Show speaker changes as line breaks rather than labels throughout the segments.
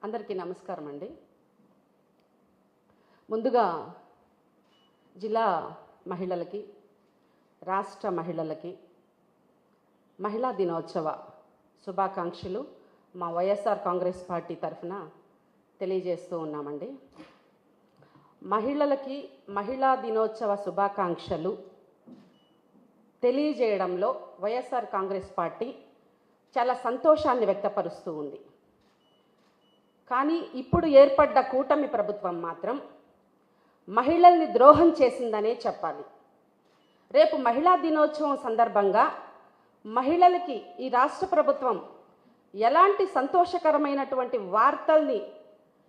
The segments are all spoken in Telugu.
అందరికీ నమస్కారం అండి. ముందుగా జిల్లా మహిళలకి, రాష్ట్ర మహిళలకి మహిళా దినోత్సవ శుభాకాంక్షలు మా వైఎస్ఆర్ కాంగ్రెస్ పార్టీ తరఫున తెలియజేస్తూ ఉన్నామండి. మహిళలకి మహిళా దినోత్సవ శుభాకాంక్షలు తెలియజేయడంలో వైఎస్ఆర్ కాంగ్రెస్ పార్టీ చాలా సంతోషాన్ని వ్యక్తపరుస్తూ ఉంది. కానీ ఇప్పుడు ఏర్పడ్డ కూటమి ప్రభుత్వం మాత్రం మహిళల్ని ద్రోహం చేసిందనే చెప్పాలి. రేపు మహిళా దినోత్సవం సందర్భంగా మహిళలకి ఈ రాష్ట్ర ప్రభుత్వం ఎలాంటి సంతోషకరమైనటువంటి వార్తల్ని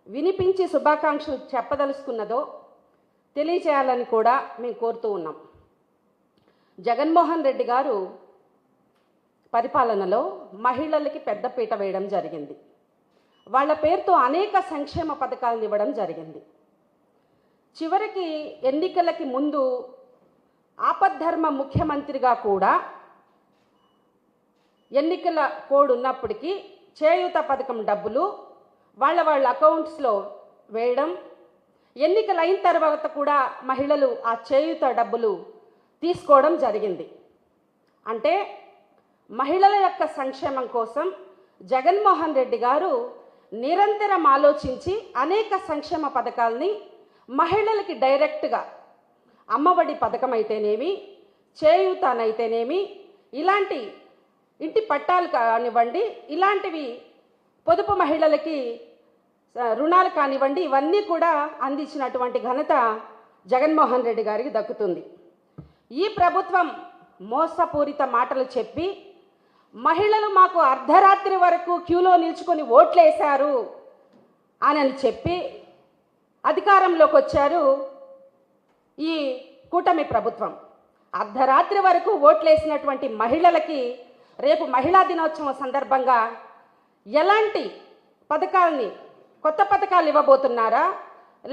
వినిపించి శుభాకాంక్షలు చెప్పదలుచుకున్నదో తెలియచేయాలని కూడా మేము కోరుతూ ఉన్నాం. జగన్మోహన్ రెడ్డి గారు పరిపాలనలో మహిళలకి పెద్దపీట వేయడం జరిగింది. వాళ్ళ పేరుతో అనేక సంక్షేమ పథకాలను ఇవ్వడం జరిగింది. చివరికి ఎన్నికలకి ముందు ఆపద్ధర్మ ముఖ్యమంత్రిగా కూడా ఎన్నికల కోడ్ ఉన్నప్పటికీ చేయూత పథకం డబ్బులు వాళ్ళ అకౌంట్స్లో వేయడం, ఎన్నికలు అయిన తర్వాత కూడా మహిళలు ఆ చేయూత డబ్బులు తీసుకోవడం జరిగింది. అంటే మహిళల యొక్క సంక్షేమం కోసం జగన్మోహన్ రెడ్డి గారు నిరంతరం ఆలోచించి అనేక సంక్షేమ పథకాలని మహిళలకి డైరెక్ట్గా అమ్మఒడి పథకం అయితేనేమి, చేయూతనైతేనేమి, ఇలాంటి ఇంటి పట్టాలు కానివ్వండి, ఇలాంటివి పొదుపు మహిళలకి రుణాలు కానివ్వండి, ఇవన్నీ కూడా అందించినటువంటి ఘనత జగన్మోహన్ రెడ్డి గారికి దక్కుతుంది. ఈ ప్రభుత్వం మోసపూరిత మాటలు చెప్పి మహిళలు మాకు అర్ధరాత్రి వరకు క్యూలో నిల్చుకొని ఓట్లేశారు అని చెప్పి అధికారంలోకి వచ్చారు ఈ కూటమి ప్రభుత్వం. అర్ధరాత్రి వరకు ఓట్లేసినటువంటి మహిళలకి రేపు మహిళా దినోత్సవం సందర్భంగా ఎలాంటి పథకాలని, కొత్త పథకాలు ఇవ్వబోతున్నారా,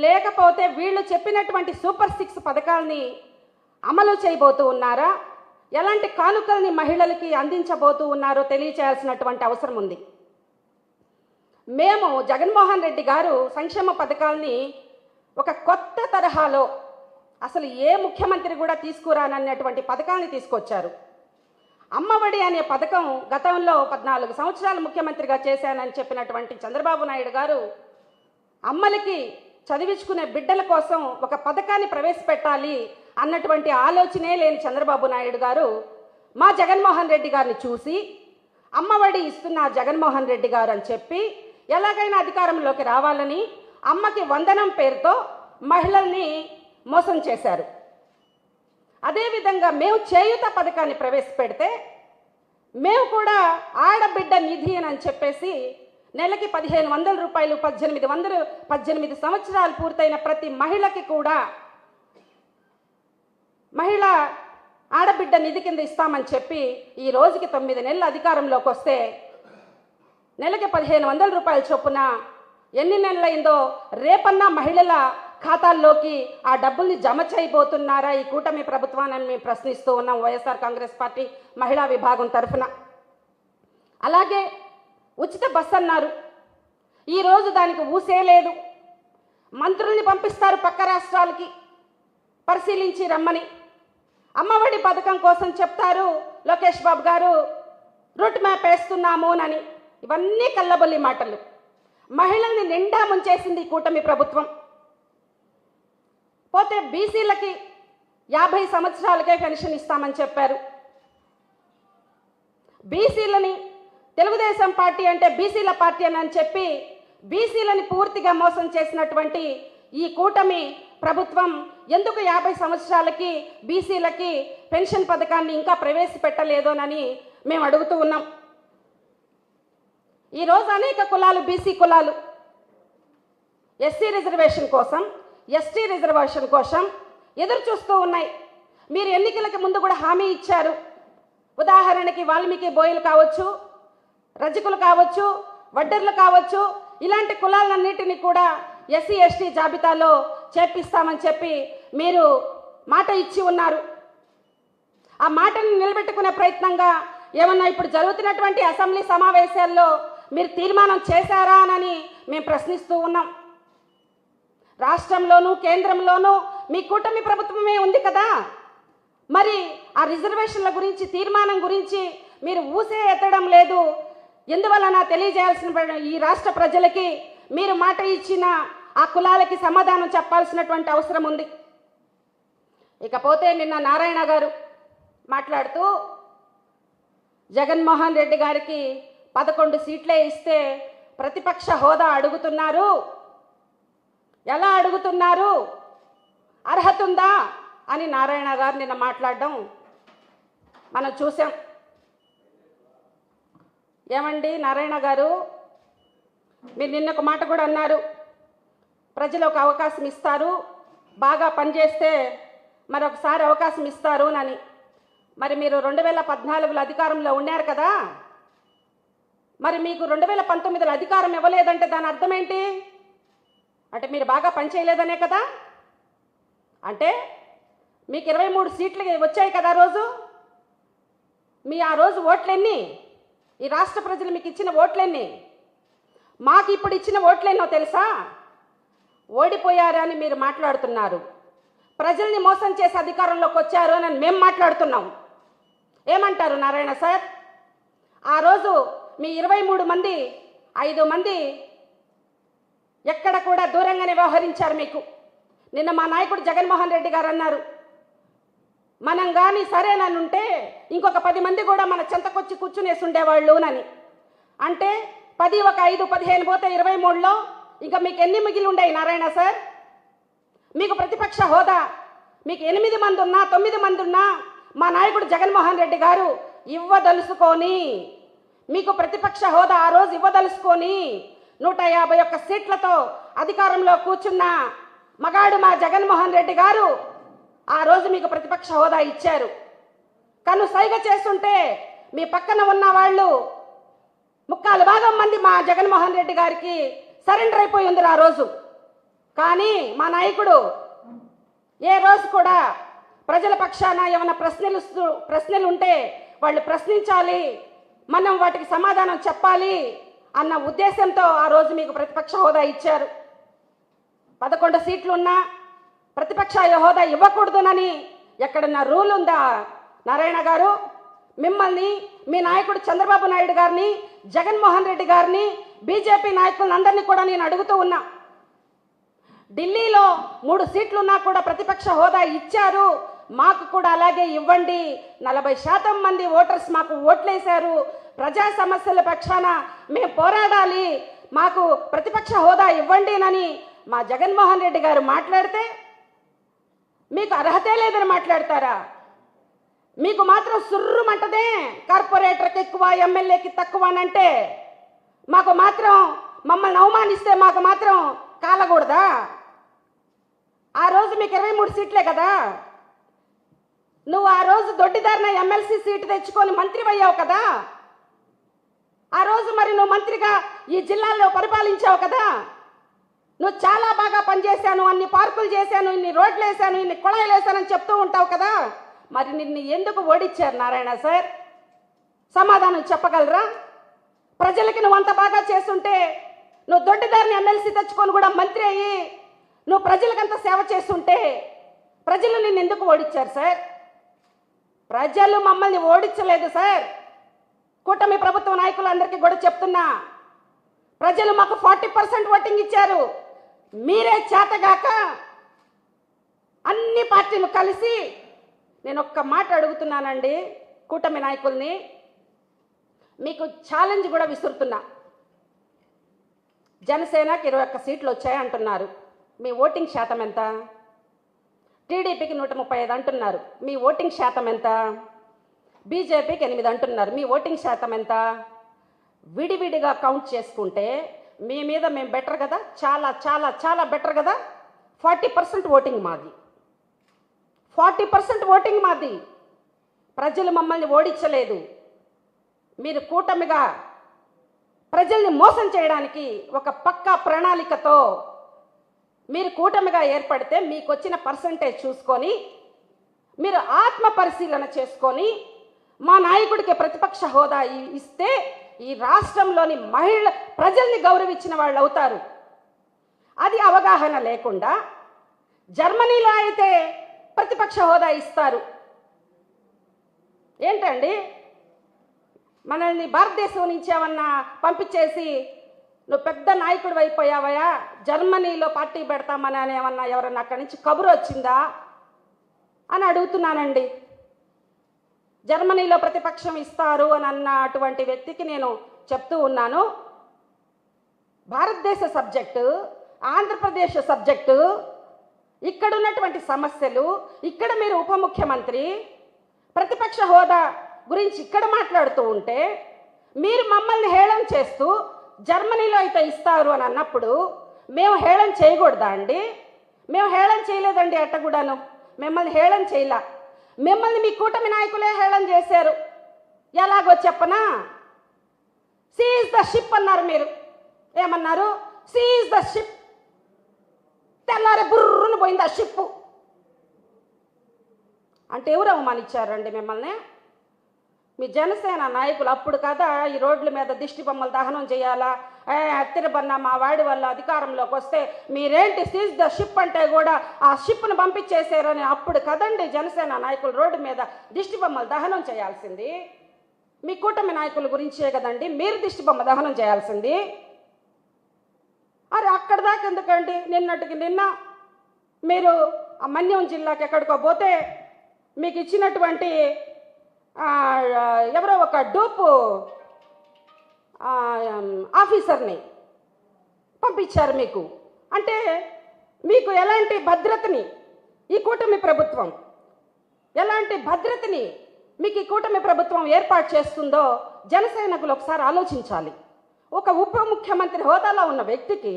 లేకపోతే వీళ్ళు చెప్పినటువంటి సూపర్ 6 పథకాలని అమలు చేయబోతూ ఉన్నారా, ఎలాంటి కానుకల్ని మహిళలకి అందించబోతూ ఉన్నారో తెలియచేయాల్సినటువంటి అవసరం ఉంది. మేము జగన్మోహన్ రెడ్డి గారు సంక్షేమ పథకాలని ఒక కొత్త తరహాలో, అసలు ఏ ముఖ్యమంత్రి కూడా తీసుకురానన్నటువంటి పథకాలని తీసుకొచ్చారు. అమ్మఒడి అనే పథకం గతంలో 14 సంవత్సరాలు ముఖ్యమంత్రిగా చేశానని చెప్పినటువంటి చంద్రబాబు నాయుడు గారు అమ్మలకి చదివించుకునే బిడ్డల కోసం ఒక పథకాన్ని ప్రవేశపెట్టాలి అన్నటువంటి ఆలోచనే లేని చంద్రబాబు నాయుడు గారు మా జగన్మోహన్ రెడ్డి గారిని చూసి అమ్మఒడి ఇస్తున్న జగన్మోహన్ రెడ్డి గారు అని చెప్పి ఎలాగైనా అధికారంలోకి రావాలని అమ్మకి వందనం పేరుతో మహిళల్ని మోసం చేశారు. అదేవిధంగా మేము చేయూత పథకాన్ని ప్రవేశపెడితే మేము కూడా ఆడబిడ్డ నిధి అని చెప్పేసి నెలకి 1500 రూపాయలు 18 సంవత్సరాలు పూర్తయిన ప్రతి మహిళకి కూడా మహిళ ఆడబిడ్డ నిధి కింద ఇస్తామని చెప్పి ఈ రోజుకి 9 నెలలు అధికారంలోకి వస్తే నెలకి 1500 రూపాయల చొప్పున ఎన్ని నెలలైందో రేపన్నా మహిళల ఖాతాల్లోకి ఆ డబ్బుల్ని జమ చేయబోతున్నారా ఈ కూటమి ప్రభుత్వాన్ని మేము ప్రశ్నిస్తూ ఉన్నాం వైఎస్ఆర్ కాంగ్రెస్ పార్టీ మహిళా విభాగం తరఫున. అలాగే ఉచిత బస్ అన్నారు, ఈరోజు దానికి ఊసే లేదు. మంత్రుల్ని పంపిస్తారు పక్క రాష్ట్రాలకి పరిశీలించి రమ్మని. అమ్మఒడి పథకం కోసం చెప్తారు లోకేష్ బాబు గారు రూట్ మ్యాప్ వేస్తున్నాము అని. ఇవన్నీ కల్లబొల్లి మాటలు. మహిళల్ని నిండా ముంచేసింది కూటమి ప్రభుత్వం. పోతే బీసీలకి 50 సంవత్సరాలకే పెన్షన్ ఇస్తామని చెప్పారు. బీసీలని తెలుగుదేశం పార్టీ అంటే బీసీల పార్టీ అని చెప్పి బీసీలని పూర్తిగా మోసం చేసినటువంటి ఈ కూటమి ప్రభుత్వం ఎందుకు 50 సంవత్సరాలకి బీసీలకి పెన్షన్ పథకాన్ని ఇంకా ప్రవేశపెట్టలేదోనని మేము అడుగుతూ ఉన్నాం. ఈరోజు అనేక కులాలు, బీసీ కులాలు ఎస్సీ రిజర్వేషన్ కోసం, ఎస్టీ రిజర్వేషన్ కోసం ఎదురు చూస్తూ ఉన్నాయి. మీరు ఎన్నికలకి ముందు కూడా హామీ ఇచ్చారు. ఉదాహరణకి వాల్మీకి బోయలు కావచ్చు, రజకులు కావచ్చు, వడ్డర్లు కావచ్చు, ఇలాంటి కులాలన్నిటినీ కూడా ఎస్సీ ఎస్టీ జాబితాలో చేర్పిస్తామని చెప్పి మీరు మాట ఇచ్చి ఉన్నారు. ఆ మాటను నిలబెట్టుకునే ప్రయత్నంగా ఏమన్నా ఇప్పుడు జరుగుతున్నటువంటి అసెంబ్లీ సమావేశాల్లో మీరు తీర్మానం చేశారా అని మేము ప్రశ్నిస్తూ ఉన్నాం. రాష్ట్రంలోనూ కేంద్రంలోనూ మీ కూటమి ప్రభుత్వమే ఉంది కదా, మరి ఆ రిజర్వేషన్ల గురించి తీర్మానం గురించి మీరు ఊసే ఎత్తడం లేదు. ఎందువలన తెలియజేయాల్సిన ఈ రాష్ట్ర ప్రజలకి మీరు మాట ఇచ్చిన ఆ కులాలకి సమాధానం చెప్పాల్సినటువంటి అవసరం ఉంది. ఇకపోతే నిన్న నారాయణ గారు మాట్లాడుతూ జగన్మోహన్ రెడ్డి గారికి 11 సీట్లే ఇస్తే ప్రతిపక్ష హోదా అడుగుతున్నారు. ఎలా అడుగుతున్నారు, అర్హత ఉందా అని నారాయణ గారు నిన్న మాట్లాడడం మనం చూసాం. ఏమండి నారాయణ గారు, మీరు నిన్న ఒక మాట కూడా అన్నారు, ప్రజలు ఒక అవకాశం ఇస్తారు, బాగా పనిచేస్తే మరొకసారి అవకాశం ఇస్తారు అని. మరి మీరు 2014లో అధికారంలో ఉన్నారు కదా, మరి మీకు 2019లో అధికారం ఇవ్వలేదంటే దాని అర్థం ఏంటి? అంటే మీరు బాగా పనిచేయలేదనే కదా. అంటే మీకు 23 సీట్లు వచ్చాయి కదా రోజు. మీ ఆ రోజు ఓట్లెన్ని? ఈ రాష్ట్ర ప్రజలు మీకు ఇచ్చిన ఓట్లెన్ని? మాకు ఇప్పుడు ఇచ్చిన ఓట్లెన్నో తెలుసా? ఓడిపోయారని మీరు మాట్లాడుతున్నారు. ప్రజల్ని మోసం చేసి అధికారంలోకి వచ్చారు అని మేము మాట్లాడుతున్నాం. ఏమంటారు నారాయణ సార్? ఆ రోజు మీ 23 మంది 5 మంది ఎక్కడ కూడా దూరంగానే వ్యవహరించారు మీకు. నిన్న మా నాయకుడు జగన్మోహన్ రెడ్డి గారు అన్నారు, మనం కానీ సరేననుంటే ఇంకొక 10 మంది కూడా మన చెంతకొచ్చి కూర్చునేసి ఉండేవాళ్ళు అని. అంటే 10 ఒక 5 15 పోతే 23లో ఇంకా మీకు ఎన్ని మిగిలి ఉండేవి నారాయణ సార్? మీకు ప్రతిపక్ష హోదా మీకు 8 మంది ఉన్నా 9 మంది ఉన్నా మా నాయకుడు జగన్మోహన్ రెడ్డి గారు ఇవ్వదలుసుకొని, మీకు ప్రతిపక్ష హోదా ఆ రోజు ఇవ్వదలుసుకొని 151 సీట్లతో అధికారంలో కూర్చున్న మగాడు మా జగన్మోహన్ రెడ్డి గారు ఆ రోజు మీకు ప్రతిపక్ష హోదా ఇచ్చారు. కను సైగ చేస్తుంటే మీ పక్కన ఉన్న వాళ్ళు 3/4 మంది మా జగన్మోహన్ రెడ్డి గారికి సరెండర్ అయిపోయి ఉంది ఆ రోజు. కానీ మా నాయకుడు ఏ రోజు కూడా ప్రజల పక్షాన ఏమైనా ప్రశ్నలు ఉంటే వాళ్ళు ప్రశ్నించాలి, మనం వాటికి సమాధానం చెప్పాలి అన్న ఉద్దేశంతో ఆ రోజు మీకు ప్రతిపక్ష హోదా ఇచ్చారు. 11 సీట్లు ఉన్నా ప్రతిపక్ష హోదా ఇవ్వకూడదునని ఎక్కడన్నా రూల్ ఉందా నారాయణ గారు? మిమ్మల్ని, మీ నాయకుడు చంద్రబాబు నాయుడు గారిని, జగన్మోహన్ రెడ్డి గారిని, బీజేపీ నాయకులందరినీ కూడా నేను అడుగుతూ ఉన్నా. ఢిల్లీలో 3 సీట్లున్నా కూడా ప్రతిపక్ష హోదా ఇచ్చారు, మాకు కూడా అలాగే ఇవ్వండి. 40% మంది ఓటర్స్ మాకు ఓట్లేశారు. ప్రజా సమస్యల పక్షాన మేము పోరాడాలి, మాకు ప్రతిపక్ష హోదా ఇవ్వండి అని మా జగన్మోహన్ రెడ్డి గారు మాట్లాడితే మీకు అర్హతే లేదని మాట్లాడతారా? మీకు మాత్రం సుర్రుమంటదే కార్పొరేటర్కి ఎక్కువ, ఎమ్మెల్యేకి తక్కువ అని అంటే, మాకు మాత్రం మమ్మల్ని అవమానిస్తే మాకు మాత్రం కాలకూడదా? ఆ రోజు మీకు 23 సీట్లే కదా. నువ్వు ఆ రోజు దొడ్డిదారిన ఎమ్మెల్సీ సీటు తెచ్చుకొని మంత్రి అయ్యావు కదా. ఆ రోజు మరి నువ్వు మంత్రిగా ఈ జిల్లాలో పరిపాలించావు కదా. నువ్వు చాలా బాగా పనిచేశాను, అన్ని పార్కులు చేశాను, ఇన్ని రోడ్లు వేసాను, ఇన్ని కుళాయిలు వేసానని చెప్తూ ఉంటావు కదా. మరి నిన్ను ఎందుకు ఓడించారు నారాయణ సార్? సమాధానం చెప్పగలరా? ప్రజలకి నువ్వు అంత బాగా చేస్తుంటే, నువ్వు దొడ్డిదారిని ఎమ్మెల్సీ తెచ్చుకొని కూడా మంత్రి అయ్యి నువ్వు ప్రజలకంత సేవ చేస్తుంటే ప్రజలు నిన్ను ఎందుకు ఓడించారు సార్? ప్రజలు మమ్మల్ని ఓడించలేదు సార్. కూటమి ప్రభుత్వ నాయకులందరికీ కూడా చెప్తున్నా, ప్రజలు మాకు 40% ఓటింగ్ ఇచ్చారు. మీరే చేతగాక అన్ని పార్టీలు కలిసి, నేను ఒక్క మాట అడుగుతున్నానండి కూటమి నాయకుల్ని, మీకు ఛాలెంజ్ కూడా విసురుతున్నా. జనసేనకి 21 సీట్లు వచ్చాయి అంటున్నారు, మీ ఓటింగ్ శాతం ఎంత? టీడీపీకి 135 అంటున్నారు, మీ ఓటింగ్ శాతం ఎంత? బీజేపీకి 8 అంటున్నారు, మీ ఓటింగ్ శాతం ఎంత? విడివిడిగా కౌంట్ చేసుకుంటే మీ మీద మేము బెటర్ కదా, చాలా చాలా చాలా బెటర్ కదా. 40% ఓటింగ్ మాది, 40% ఓటింగ్ మాది. ప్రజలు మమ్మల్ని ఓడించలేదు. మీరు కూటమిగా ప్రజల్ని మోసం చేయడానికి ఒక పక్కా ప్రణాళికతో మీరు కూటమిగా ఏర్పడితే మీకు వచ్చిన పర్సంటేజ్ చూసుకొని మీరు ఆత్మ పరిశీలన చేసుకొని మా నాయకుడికి ప్రతిపక్ష హోదా ఇస్తే ఈ రాష్ట్రంలోని ప్రజల్ని గౌరవించిన వాళ్ళు అవుతారు. అది అవగాహన లేకుండా జర్మనీలో అయితే ప్రతిపక్ష హోదా ఇస్తారు. ఏంటండి, మనల్ని భారతదేశం నుంచి ఏమన్నా పంపించేసి నువ్వు పెద్ద నాయకుడు అయిపోయావయా, జర్మనీలో పార్టీ పెడతామని ఏమన్నా ఎవరన్నా అక్కడి నుంచి కబురు వచ్చిందా అని అడుగుతున్నానండి. జర్మనీలో ప్రతిపక్షం ఇస్తారు అని అన్న అటువంటి వ్యక్తికి నేను చెప్తూ ఉన్నాను, భారతదేశ సబ్జెక్టు, ఆంధ్రప్రదేశ్ సబ్జెక్టు, ఇక్కడ ఉన్నటువంటి సమస్యలు, ఇక్కడ మీరు ఉప ముఖ్యమంత్రి ప్రతిపక్ష హోదా గురించి ఇక్కడ మాట్లాడుతూ ఉంటే మీరు మమ్మల్ని హేళన చేస్తూ జర్మనీలో అయితే ఇస్తారు అని అన్నప్పుడు మేము హేళన చేయకూడదా అండి? మేము హేళన చేయలేదండి, అట్టగూడాను మిమ్మల్ని హేళన చేయలా. మిమ్మల్ని మీ కూటమి నాయకులే హేళన చేశారు. ఎలాగో చెప్పనా, సీజ్ ద షిప్ అన్నారు. మీరు ఏమన్నారు? Seize the ship. తెల్లారే బుర్రును పోయింది ఆ షిప్పు. అంటే ఎవరు అవమానించారండి మిమ్మల్ని? మీ జనసేన నాయకులు. అప్పుడు కదా ఈ రోడ్ల మీద దిష్టి బొమ్మలు దహనం చేయాలా, అత్తిరబన్న మా వాడి వల్ల అధికారంలోకి వస్తే మీరేంటి సీజ్ ద షిప్ అంటే కూడా ఆ షిప్ను పంపించేశారని అప్పుడు కదండి జనసేన నాయకులు రోడ్డు మీద దిష్టి బొమ్మలు దహనం చేయాల్సింది. మీ కూటమి నాయకుల గురించే కదండి మీరు దిష్టి బొమ్మ దహనం చేయాల్సింది. అరే అక్కడ దాకా ఎందుకండి? నిన్నటికి నిన్న మీరు ఆ మన్యం జిల్లాకి ఎక్కడికో పోతే మీకు ఇచ్చినటువంటి ఎవరో ఒక డూపు ఆఫీసర్ని పంపించారు మీకు. అంటే మీకు ఎలాంటి భద్రతని ఈ కూటమి ప్రభుత్వం, ఎలాంటి భద్రతని మీకు ఈ కూటమి ప్రభుత్వం ఏర్పాటు చేస్తుందో జనసైనికులు ఒకసారి ఆలోచించాలి. ఒక ఉప ముఖ్యమంత్రి హోదాలో ఉన్న వ్యక్తికి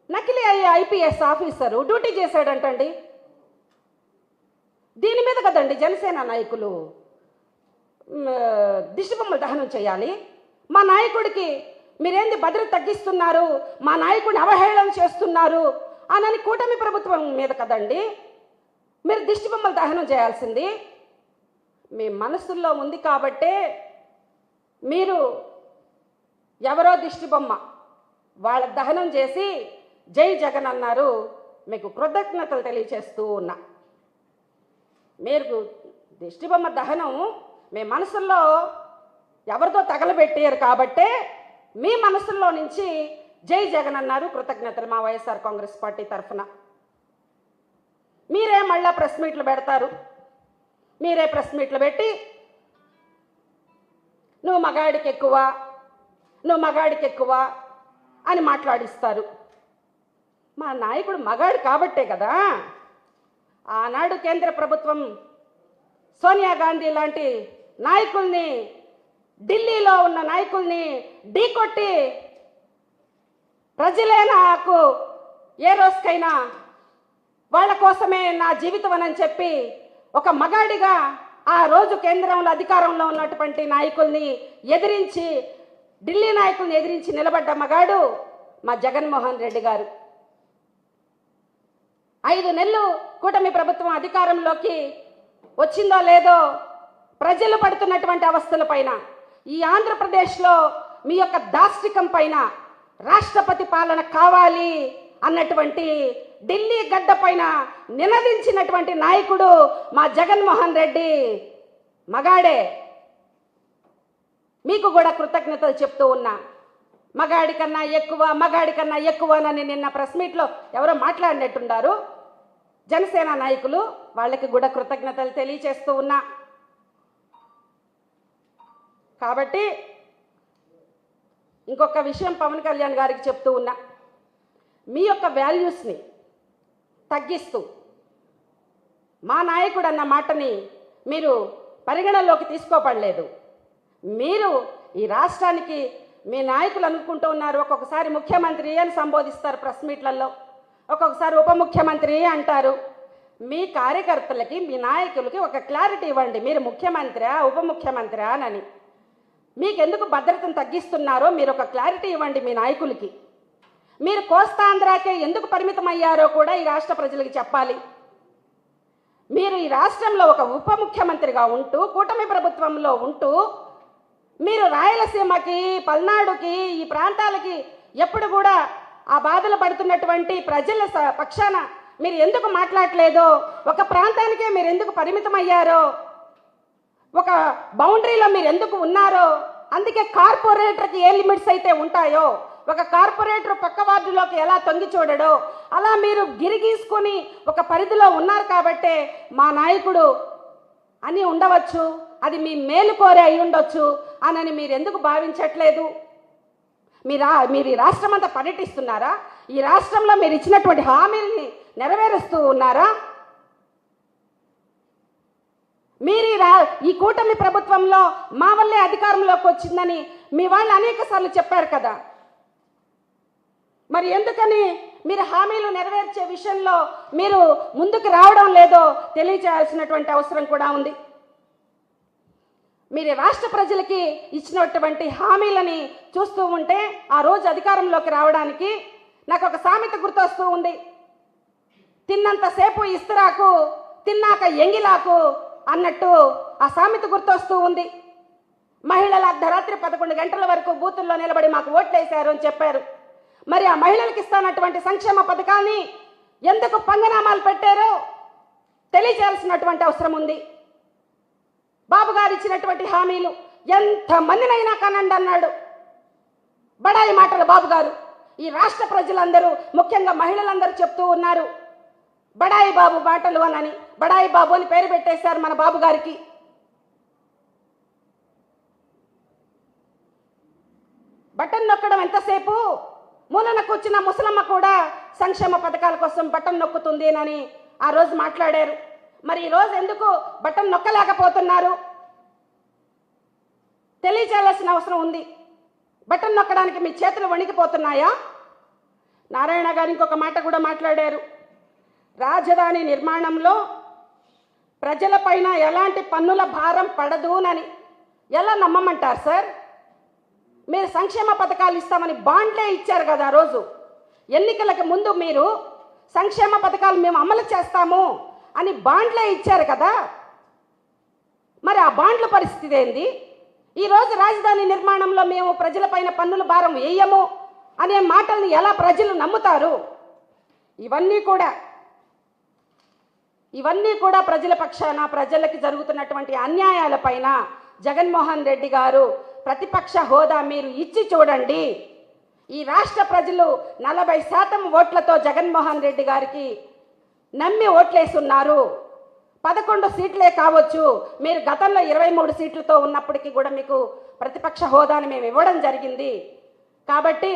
నకిలీ ఐపీఎస్ ఆఫీసరు డ్యూటీ చేశాడంటండి. దీని మీద కదండి జనసేన నాయకులు దిష్టిబొమ్మలు దహనం చేయాలి. మా నాయకుడికి మీరేంది భద్రత తగ్గిస్తున్నారు, మా నాయకుడిని అవహేళన చేస్తున్నారు అని కూటమి ప్రభుత్వం మీద కదండి మీరు దిష్టిబొమ్మలు దహనం చేయాల్సింది. మీ మనసుల్లో ఉంది కాబట్టే మీరు ఎవరో దిష్టిబొమ్మ వాళ్ళ దహనం చేసి జై జగన్ అన్నారు. మీకు కృతజ్ఞతలు తెలియచేస్తూ ఉన్నా. మీరు దిష్టిబొమ్మ దహనం మీ మనసుల్లో ఎవరితో తగలబెట్టారు కాబట్టే మీ మనసుల్లో నుంచి జై జగన్ అన్నారు. కృతజ్ఞతలు మా వైఎస్ఆర్ కాంగ్రెస్ పార్టీ తరఫున. మీరే మళ్ళా ప్రెస్ మీట్లు పెడతారు. మీరే ప్రెస్ మీట్లు పెట్టి నువ్వు మగాడికి ఎక్కువ, నువ్వు మగాడికి ఎక్కువ అని మాట్లాడిస్తారు. మా నాయకుడు మగాడు కాబట్టే కదా ఆనాడు కేంద్ర ప్రభుత్వం సోనియా గాంధీ లాంటి నాయకుల్ని, ఢిల్లీలో ఉన్న నాయకుల్ని ఢీకొట్టి ప్రజలే నాకు ఏ రోజుకైనా వాళ్ళ కోసమే నా జీవితం అని చెప్పి ఒక మగాడిగా ఆ రోజు కేంద్రంలో అధికారంలో ఉన్నటువంటి నాయకుల్ని ఎదిరించి, ఢిల్లీ నాయకుల్ని ఎదిరించి నిలబడ్డ మగాడు మా జగన్మోహన్ రెడ్డి గారు. 5 నెలలు కూటమి ప్రభుత్వం అధికారంలోకి వచ్చిందో లేదో ప్రజలు పడుతున్నటువంటి అవస్థల పైన, ఈ ఆంధ్రప్రదేశ్లో మీ యొక్క దాష్టికం పైన రాష్ట్రపతి పాలన కావాలి అన్నటువంటి ఢిల్లీ గడ్డ పైన నినదించినటువంటి నాయకుడు మా జగన్మోహన్ రెడ్డి మగాడే. మీకు కూడా కృతజ్ఞతలు చెప్తూ ఉన్నా. మగాడి కన్నా ఎక్కువ, మగాడి కన్నా ఎక్కువనని నిన్న ప్రెస్ మీట్లో ఎవరో మాట్లాడినట్టున్నారు జనసేన నాయకులు. వాళ్ళకి కూడా కృతజ్ఞతలు తెలియచేస్తూ ఉన్నా. కాబట్టి ఇంకొక విషయం పవన్ కళ్యాణ్ గారికి చెప్తూ ఉన్నా. మీ యొక్క వాల్యూస్ని తగ్గిస్తూ మా నాయకుడు అన్న మాటని మీరు పరిగణలోకి తీసుకోపడలేదు. మీరు ఈ రాష్ట్రానికి మీ నాయకులు అనుకుంటూ ఉన్నారు, ఒక్కొక్కసారి ముఖ్యమంత్రి అని సంబోధిస్తారు ప్రెస్ మీట్లలో, ఒక్కొక్కసారి ఉప ముఖ్యమంత్రి అంటారు. మీ కార్యకర్తలకి, మీ నాయకులకి ఒక క్లారిటీ ఇవ్వండి. మీరు ముఖ్యమంత్రి, ఉప ముఖ్యమంత్రి అని మీకెందుకు భద్రతను తగ్గిస్తున్నారో మీరు ఒక క్లారిటీ ఇవ్వండి మీ నాయకులకి. మీరు కోస్తాంధ్రాకే ఎందుకు పరిమితం అయ్యారో కూడా ఈ రాష్ట్ర ప్రజలకి చెప్పాలి. మీరు ఈ రాష్ట్రంలో ఒక ఉప ముఖ్యమంత్రిగా ఉంటూ, కూటమి ప్రభుత్వంలో ఉంటూ మీరు రాయలసీమకి, పల్నాడుకి, ఈ ప్రాంతాలకి ఎప్పుడు కూడా ఆ బాధలు పడుతున్నటువంటి ప్రజల పక్షాన మీరు ఎందుకు మాట్లాడలేదో, ఒక ప్రాంతానికే మీరు ఎందుకు పరిమితం అయ్యారో, ఒక బౌండరీలో మీరు ఎందుకు ఉన్నారో, అందుకే కార్పొరేటర్కి ఏ లిమిట్స్ అయితే ఉంటాయో, ఒక కార్పొరేటర్ పక్క వార్డులోకి ఎలా తొంగి చూడడో అలా మీరు గిరిగీసుకొని ఒక పరిధిలో ఉన్నారు కాబట్టే మా నాయకుడు అని ఉండవచ్చు, అది మీ మేలు కోరే అయి ఉండొచ్చు అని మీరు ఎందుకు భావించట్లేదు? మీరు ఈ రాష్ట్రం అంతా పర్యటిస్తున్నారా? ఈ రాష్ట్రంలో మీరు ఇచ్చినటువంటి హామీల్ని నెరవేరుస్తూ ఉన్నారా? మీరు ఈ కూటమి ప్రభుత్వంలో మా వల్లే అధికారంలోకి వచ్చిందని మీ వాళ్ళు అనేక సార్లు చెప్పారు కదా, మరి ఎందుకని మీరు హామీలు నెరవేర్చే విషయంలో మీరు ముందుకు రావడం లేదో తెలియజేయాల్సినటువంటి అవసరం కూడా ఉంది. మీరు రాష్ట్ర ప్రజలకి ఇచ్చినటువంటి హామీలని చూస్తూ ఉంటే ఆ రోజు అధికారంలోకి రావడానికి నాకు ఒక సామెత గుర్తొస్తూ ఉంది. తిన్నంతసేపు ఇస్తరాకు, తిన్నాక ఎంగిలాకు అన్నట్టు ఆ సామెత గుర్తొస్తూ ఉంది. మహిళలు అర్ధరాత్రి 11 గంటల వరకు బూతుల్లో నిలబడి మాకు ఓట్లేశారు అని చెప్పారు. మరి ఆ మహిళలకు ఇస్తానటువంటి సంక్షేమ పథకాన్ని ఎందుకు పంగనామాలు పెట్టారో తెలియజేయాల్సినటువంటి అవసరం ఉంది. బాబు గారు ఇచ్చినటువంటి హామీలు ఎంతమందినైనా కనండి అన్నాడు. బడాయి మాటలు బాబు గారు. ఈ రాష్ట్ర ప్రజలందరూ, ముఖ్యంగా మహిళలందరూ చెప్తూ ఉన్నారు బడాయి బాబు మాటలు అని. బడాయి బాబు అని పేరు పెట్టేశారు మన బాబు గారికి. బటన్ నొక్కడం ఎంతసేపు, మూలన కూర్చున్న ముసలమ్మ కూడా సంక్షేమ పథకాల కోసం బటన్ నొక్కుతుంది అని ఆ రోజు మాట్లాడారు. మరి ఈరోజు ఎందుకు బటన్ నొక్కలేకపోతున్నారు తెలియజేయాల్సిన అవసరం ఉంది. బటన్ నొక్కడానికి మీ చేతులు వణికిపోతున్నాయా? నారాయణ గారు ఇంకొక మాట కూడా మాట్లాడారు. రాజధాని నిర్మాణంలో ప్రజలపైన ఎలాంటి పన్నుల భారం పడదునని. ఎలా నమ్మమంటారు సార్? మీరు సంక్షేమ పథకాలు ఇస్తామని బాండ్లే ఇచ్చారు కదా. రోజు ఎన్నికలకు ముందు మీరు సంక్షేమ పథకాలు మేము అమలు చేస్తాము అని బాండ్లే ఇచ్చారు కదా. మరి ఆ బాండ్ల పరిస్థితి ఏంది? ఈరోజు రాజధాని నిర్మాణంలో మేము ప్రజలపైన పన్నుల భారం వేయము అనే మాటల్ని ఎలా ప్రజలు నమ్ముతారు? ఇవన్నీ కూడా ప్రజల పక్షాన, ప్రజలకి జరుగుతున్నటువంటి అన్యాయాలపైన జగన్మోహన్ రెడ్డి గారు ప్రతిపక్ష హోదా మీరు ఇచ్చి చూడండి. ఈ రాష్ట్ర ప్రజలు 40% ఓట్లతో జగన్మోహన్ రెడ్డి గారికి నమ్మి ఓట్లేస్తున్నారు. 11 సీట్లే కావచ్చు, మీరు గతంలో 23 సీట్లతో ఉన్నప్పటికీ కూడా మీకు ప్రతిపక్ష హోదాని మేము ఇవ్వడం జరిగింది. కాబట్టి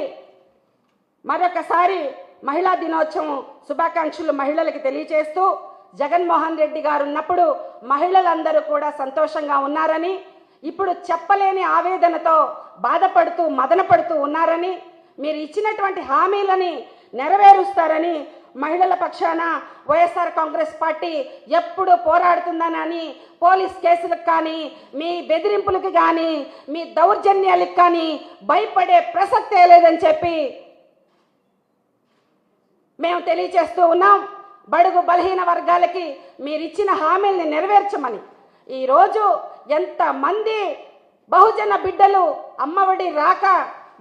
మరొకసారి మహిళా దినోత్సవం శుభాకాంక్షలు మహిళలకు తెలియజేస్తూ, జగన్మోహన్ రెడ్డి గారు ఉన్నప్పుడు మహిళలందరూ కూడా సంతోషంగా ఉన్నారని, ఇప్పుడు చెప్పలేని ఆవేదనతో బాధపడుతూ మదనపడుతూ ఉన్నారని, మీరు ఇచ్చినటువంటి హామీలని నెరవేరుస్తారని మహిళల పక్షాన వైఎస్ఆర్ కాంగ్రెస్ పార్టీ ఎప్పుడు పోరాడుతుందనని, పోలీస్ కేసులకు కానీ, మీ బెదిరింపులకు కానీ, మీ దౌర్జన్యాలకు కానీ భయపడే ప్రసక్తే లేదని చెప్పి మేము తెలియజేస్తూ ఉన్నాం. బడుగు బలహీన వర్గాలకి మీరు ఇచ్చిన హామీల్ని నెరవేర్చమని. ఈరోజు ఎంతమంది బహుజన బిడ్డలు అమ్మఒడి రాక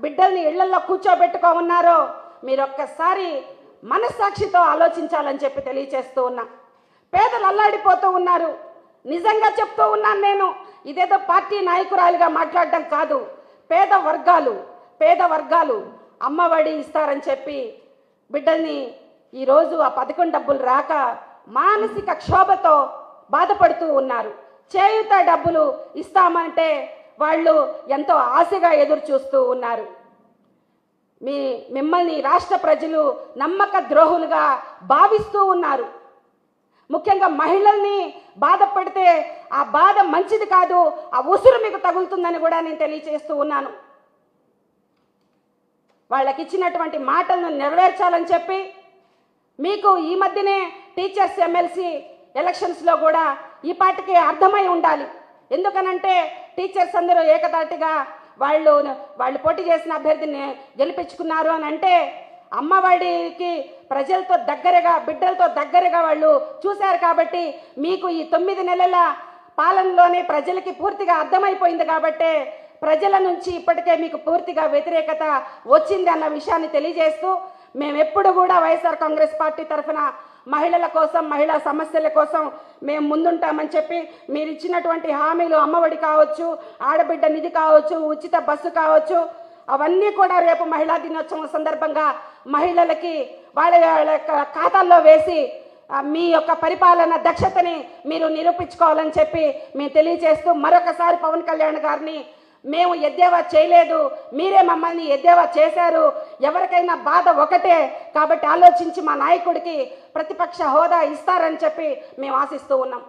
బిడ్డల్ని ఇళ్లలో కూర్చోబెట్టుకో ఉన్నారో మీరు ఒక్కసారి మనస్సాక్షితో ఆలోచించాలని చెప్పి తెలియజేస్తూ ఉన్నా. పేదలు అల్లాడిపోతూ ఉన్నారు. నిజంగా చెప్తూ ఉన్నాను నేను, ఇదేదో పార్టీ నాయకురాలుగా మాట్లాడడం కాదు. పేద వర్గాలు అమ్మఒడి ఇస్తారని చెప్పి బిడ్డల్ని ఈరోజు ఆ 11 డబ్బులు రాక మానసిక క్షోభతో బాధపడుతూ ఉన్నారు. చేయూత డబ్బులు ఇస్తామంటే వాళ్ళు ఎంతో ఆశగా ఎదురు చూస్తూ ఉన్నారు. మిమ్మల్ని రాష్ట్ర ప్రజలు నమ్మక ద్రోహులుగా భావిస్తూ ఉన్నారు. ముఖ్యంగా మహిళల్ని బాధ పెడితే ఆ బాధ మంచిది కాదు, ఆ ఉసురు మీకు తగులుతుందని కూడా నేను తెలియజేస్తూ ఉన్నాను. వాళ్ళకి ఇచ్చినటువంటి మాటలను నెరవేర్చాలని చెప్పి మీకు ఈ మధ్యనే టీచర్స్ ఎమ్మెల్సీ ఎలక్షన్స్లో కూడా ఈ పార్టీకి అర్థమై ఉండాలి. ఎందుకనంటే టీచర్స్ అందరూ ఏకదాటిగా వాళ్ళు పోటీ చేసిన అభ్యర్థిని గెలిపించుకున్నారు అని అంటే అమ్మఒడికి ప్రజలతో దగ్గరగా, బిడ్డలతో దగ్గరగా వాళ్ళు చూశారు. కాబట్టి మీకు ఈ 9 నెలల పాలనలోనే ప్రజలకి పూర్తిగా అర్థమైపోయింది. కాబట్టి ప్రజల నుంచి ఇప్పటికే మీకు పూర్తిగా వ్యతిరేకత వచ్చింది అన్న విషయాన్ని తెలియజేస్తూ మేము ఎప్పుడు కూడా వైఎస్ఆర్ కాంగ్రెస్ పార్టీ తరఫున మహిళల కోసం, మహిళా సమస్యల కోసం మేము ముందుంటామని చెప్పి మీరు ఇచ్చినటువంటి హామీలు అమ్మఒడి కావచ్చు, ఆడబిడ్డ నిధి కావచ్చు, ఉచిత బస్సు కావచ్చు, అవన్నీ కూడా రేపు మహిళా దినోత్సవం సందర్భంగా మహిళలకి వాళ్ళ ఖాతాల్లో వేసి మీ యొక్క పరిపాలన దక్షతని మీరు నిరూపించుకోవాలని చెప్పి మేము తెలియజేస్తూ మరొకసారి పవన్ కళ్యాణ్ గారిని మేము ఎద్దేవా చేయలేదు, మీరే మమ్మల్ని ఎద్దేవా చేశారు, ఎవరికైనా బాధ ఒకటే కాబట్టి ఆలోచించి మా నాయకుడికి ప్రతిపక్ష హోదా ఇస్తారని చెప్పి మేము ఆశిస్తూ ఉన్నాం.